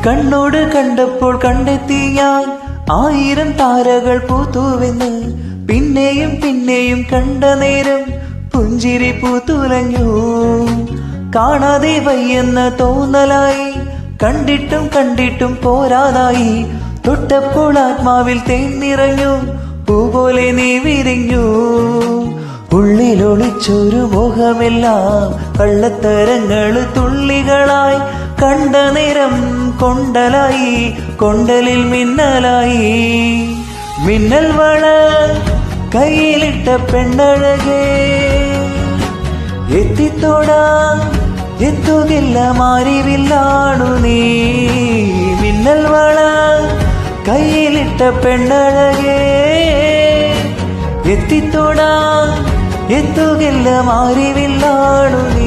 കണ്ണോട് കണ്ടപ്പോൾ കണ്ടെത്തി ഞാൻ 1000 താരകൾ പൂത്തുവെന്ന്. പിന്നെയും പിന്നെയും കണ്ട നേരം പുഞ്ചിരി പൂത്തുലഞ്ഞു. കാണാതെ വയ്യെന്ന തോന്നലായി, കണ്ടിട്ടും കണ്ടിട്ടും പോരാതായി. തൊട്ടപ്പോൾ ആത്മാവിൽ തേൻ നിറഞ്ഞു, പൂപോലെ നീ വിരിഞ്ഞു. ഉള്ളിലൊളിച്ചൊരു മോഹമെല്ലാം കള്ളത്തരങ്ങള് തുള്ളികളായി. കണ്ട നേരം കൊണ്ടലായി, കൊണ്ടലിൽ മിന്നലായി. മിന്നൽ വള കയ്യിലിട്ട പെണ്ണഴകേ, എത്തിത്തോടാ എത്തുകില്ല മാറിവില്ലാണു നീ. മിന്നൽ വള കയ്യിലിട്ട പെണ്ണഴകേ, എത്തിത്തോടാ എത്തുകില്ല മാറിവില്ലാണു നീ.